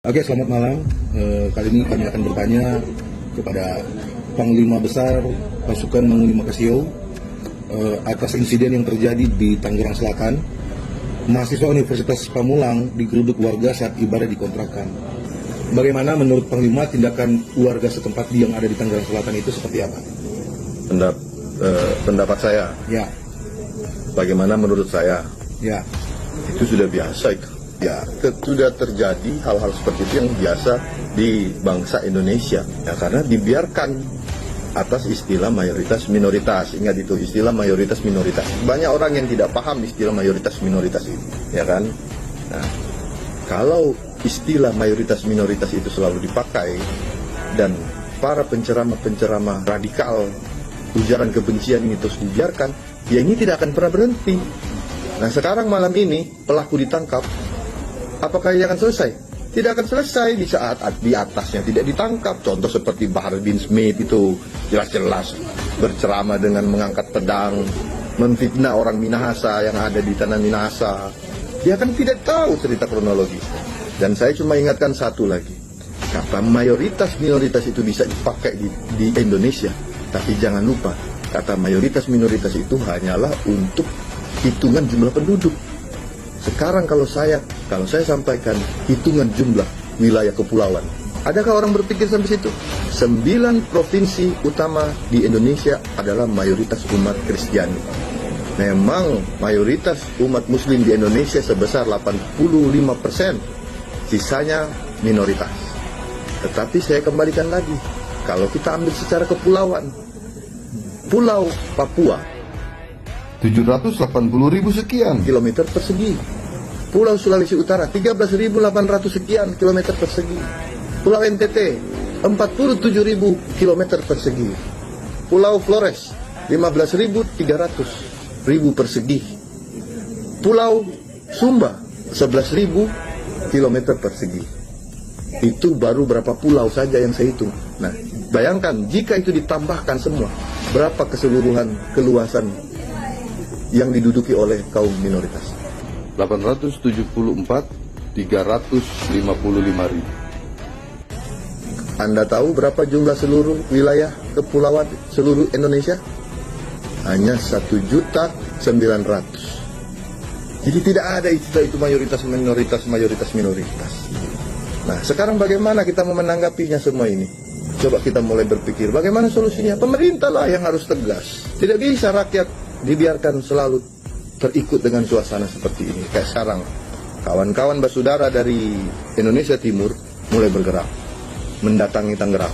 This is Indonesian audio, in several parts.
Oke, selamat malam. Kali ini kami akan bertanya kepada Panglima Besar Pasukan Manguni Makassio atas insiden yang terjadi di Tangerang Selatan. Mahasiswa Universitas Pamulang digeruduk warga saat ibadah di kontrakan. Bagaimana menurut Panglima tindakan warga setempat yang ada di Tangerang Selatan itu seperti apa? Pendapat saya, Ya, bagaimana menurut saya, ya, itu sudah biasa itu. Ya, sudah terjadi hal-hal seperti itu yang biasa di bangsa Indonesia. Ya, karena dibiarkan atas istilah mayoritas minoritas. Ingat itu, istilah mayoritas minoritas. Banyak orang yang tidak paham istilah mayoritas minoritas itu, ya kan? Nah, kalau istilah mayoritas minoritas itu selalu dipakai dan para penceramah-penceramah radikal ujaran kebencian ini terus dibiarkan, ya ini tidak akan pernah berhenti. Nah, sekarang malam ini pelaku ditangkap. Apakah ia akan selesai? Tidak akan selesai di saat di atasnya tidak ditangkap. Contoh seperti Bahar bin Smith itu jelas-jelas berceramah dengan mengangkat pedang, memfitnah orang Minahasa yang ada di tanah Minahasa. Dia kan tidak tahu cerita kronologis. Dan saya cuma ingatkan satu lagi, kata mayoritas minoritas itu bisa dipakai di Indonesia, tapi jangan lupa kata mayoritas minoritas itu hanyalah untuk hitungan jumlah penduduk. Sekarang kalau saya sampaikan hitungan jumlah wilayah kepulauan, adakah orang berpikir sampai situ? 9 provinsi utama di Indonesia adalah mayoritas umat Kristiani. Memang mayoritas umat Muslim di Indonesia sebesar 85%, sisanya minoritas. Tetapi saya kembalikan lagi, kalau kita ambil secara kepulauan, Pulau Papua 780.000 sekian kilometer persegi. Pulau Sulawesi Utara 13.800 sekian kilometer persegi. Pulau NTT 47.000 kilometer persegi. Pulau Flores 15.300 persegi. Pulau Sumba 11.000 kilometer persegi. Itu baru berapa pulau saja yang saya hitung. Nah, bayangkan jika itu ditambahkan semua, berapa keseluruhan keluasan yang diduduki oleh kaum minoritas? 355.000. Anda tahu berapa jumlah seluruh wilayah kepulauan seluruh Indonesia? Hanya 1.900.000. Jadi tidak ada istilah itu mayoritas minoritas. Nah, sekarang bagaimana kita mau menanggapinya semua ini? Coba kita mulai berpikir bagaimana solusinya. Pemerintah lah yang harus tegas. Tidak bisa rakyat dibiarkan selalu terikut dengan suasana seperti ini. Kayak sekarang, kawan-kawan basudara dari Indonesia Timur mulai bergerak, mendatangi Tangerang.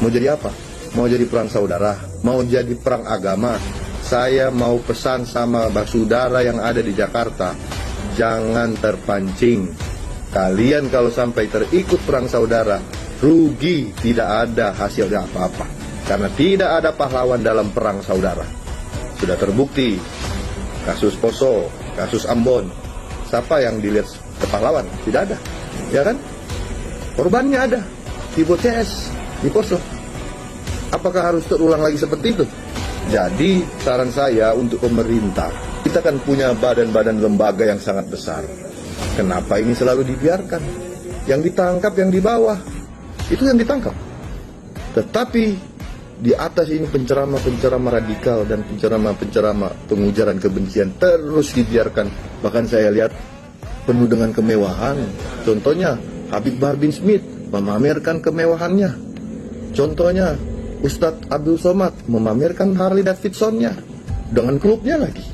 Mau jadi apa? Mau jadi perang saudara? Mau jadi perang agama? Saya mau pesan sama basudara yang ada di Jakarta, jangan terpancing. Kalian kalau sampai terikut perang saudara, rugi, tidak ada hasilnya apa-apa. Karena tidak ada pahlawan dalam perang saudara. Sudah terbukti, kasus Poso, kasus Ambon, siapa yang dilihat pahlawan? Tidak ada, ya kan? Korbannya ada, di BOCS, di Poso. Apakah harus terulang lagi seperti itu? Jadi saran saya untuk pemerintah, kita kan punya badan-badan lembaga yang sangat besar. Kenapa ini selalu dibiarkan? Yang ditangkap yang di bawah, itu yang ditangkap. Tetapi di atas ini penceramah-penceramah radikal dan penceramah-penceramah pengujaran kebencian terus dibiarkan. Bahkan saya lihat penuh dengan kemewahan. Contohnya Habib Bahar bin Smith memamerkan kemewahannya. Contohnya Ustadz Abdul Somad memamerkan Harley Davidsonnya dengan klubnya lagi.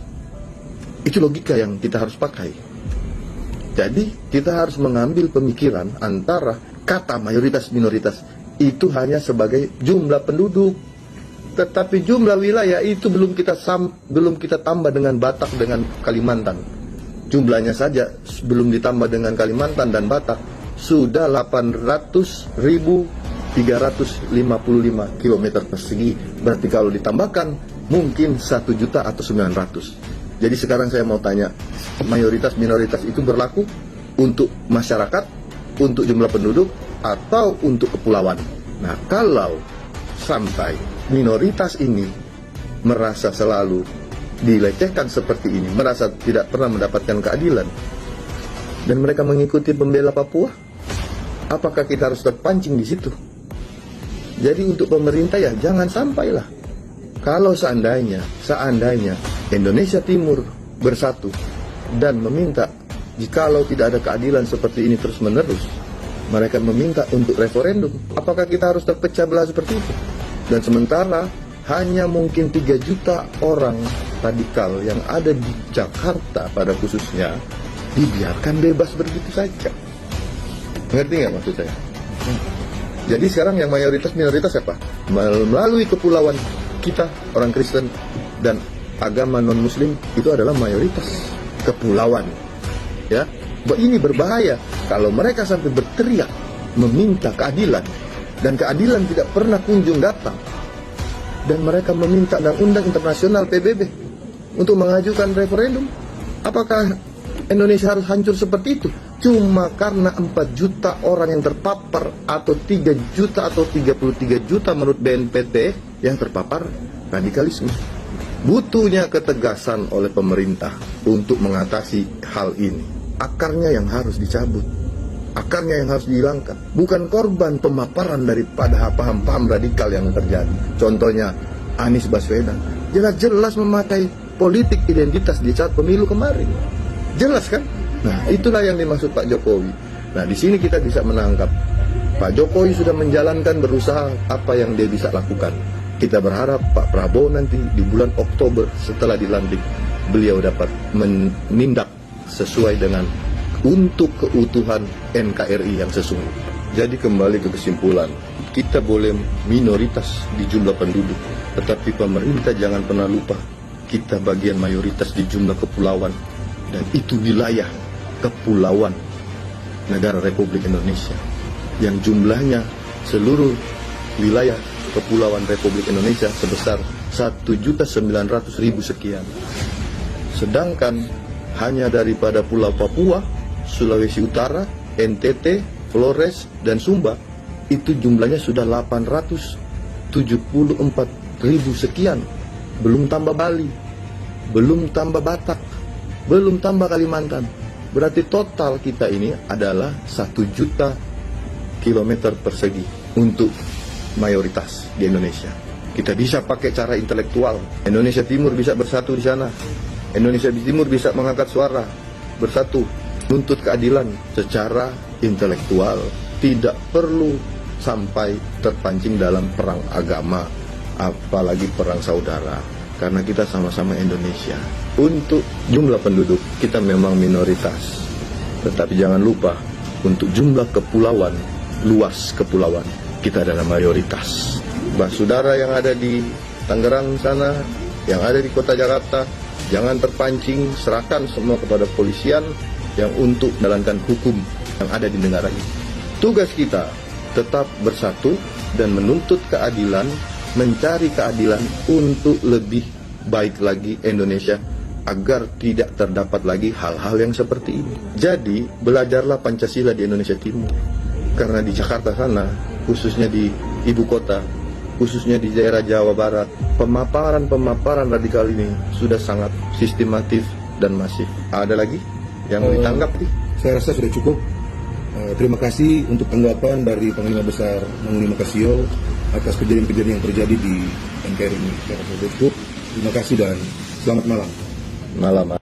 Itu logika yang kita harus pakai. Jadi kita harus mengambil pemikiran antara kata mayoritas minoritas itu hanya sebagai jumlah penduduk, tetapi jumlah wilayah itu belum kita tambah dengan Batak dengan Kalimantan. Jumlahnya saja belum ditambah dengan Kalimantan dan Batak sudah 800.355 km persegi. Berarti kalau ditambahkan mungkin 1 juta atau 900. Jadi sekarang saya mau tanya, mayoritas minoritas itu berlaku untuk masyarakat, untuk jumlah penduduk, atau untuk kepulauan. Nah, kalau sampai minoritas ini merasa selalu dilecehkan seperti ini, merasa tidak pernah mendapatkan keadilan, dan mereka mengikuti pembela Papua, Apakah kita harus terpancing di situ? Jadi untuk pemerintah ya jangan sampailah. Kalau seandainya Indonesia Timur bersatu dan meminta, jikalau tidak ada keadilan seperti ini terus-menerus, mereka meminta untuk referendum. Apakah kita harus terpecah belah seperti itu? Dan sementara hanya mungkin 3 juta orang radikal yang ada di Jakarta pada khususnya dibiarkan bebas begitu saja. Ngerti nggak maksud saya? Jadi sekarang yang mayoritas minoritas apa? Melalui kepulauan kita orang Kristen dan agama non Muslim itu adalah mayoritas kepulauan. Ya, ini berbahaya kalau mereka sampai berteriak meminta keadilan dan keadilan tidak pernah kunjung datang, dan mereka meminta undang-undang internasional PBB untuk mengajukan referendum. Apakah Indonesia harus hancur seperti itu? Cuma karena 4 juta orang yang terpapar atau 3 juta atau 33 juta menurut BNPT yang terpapar radikalisme. Butuhnya ketegasan oleh pemerintah untuk mengatasi hal ini. Akarnya yang harus dicabut, akarnya yang harus dihilangkan, bukan korban pemaparan daripada paham-paham radikal yang terjadi. Contohnya Anies Baswedan jelas-jelas memakai politik identitas di saat pemilu kemarin, jelas kan? Nah, itulah yang dimaksud Pak Jokowi. Nah, di sini kita bisa menangkap Pak Jokowi sudah menjalankan, berusaha apa yang dia bisa lakukan. Kita berharap Pak Prabowo nanti di bulan Oktober setelah dilantik, beliau dapat menindak sesuai dengan untuk keutuhan NKRI yang sesungguhnya. Jadi kembali ke kesimpulan, kita boleh minoritas di jumlah penduduk, tetapi pemerintah jangan pernah lupa kita bagian mayoritas di jumlah kepulauan, dan itu wilayah kepulauan negara Republik Indonesia yang jumlahnya seluruh wilayah kepulauan Republik Indonesia sebesar 1.900.000 sekian. Sedangkan hanya daripada Pulau Papua, Sulawesi Utara, NTT, Flores, dan Sumba itu jumlahnya sudah 874.000 sekian. Belum tambah Bali, belum tambah Batak, belum tambah Kalimantan. Berarti total kita ini adalah 1 juta kilometer persegi untuk mayoritas di Indonesia. Kita bisa pakai cara intelektual. Indonesia Timur bisa bersatu di sana. Indonesia Timur bisa mengangkat suara, bersatu, nuntut keadilan secara intelektual. Tidak perlu sampai terpancing dalam perang agama, apalagi perang saudara. Karena kita sama-sama Indonesia. Untuk jumlah penduduk, kita memang minoritas. Tetapi jangan lupa, untuk jumlah kepulauan, luas kepulauan, kita adalah mayoritas. Saudara yang ada di Tangerang sana, yang ada di kota Jakarta, jangan terpancing, serahkan semua kepada polisian yang untuk menjalankan hukum yang ada di negara ini. Tugas kita tetap bersatu dan menuntut keadilan, mencari keadilan untuk lebih baik lagi Indonesia, agar tidak terdapat lagi hal-hal yang seperti ini. Jadi, belajarlah Pancasila di Indonesia Timur. Karena di Jakarta sana, khususnya di ibu kota, khususnya di daerah Jawa Barat, pemaparan radikal ini sudah sangat sistematif dan masif. Ada lagi yang ditanggapi? Saya rasa sudah cukup. Terima kasih untuk tanggapan dari Panglima Besar Mangungi Makasio atas kejadian-kejadian yang terjadi di NKRI ini. Saya rasa sudah cukup. Terima kasih dan selamat malam. Malam.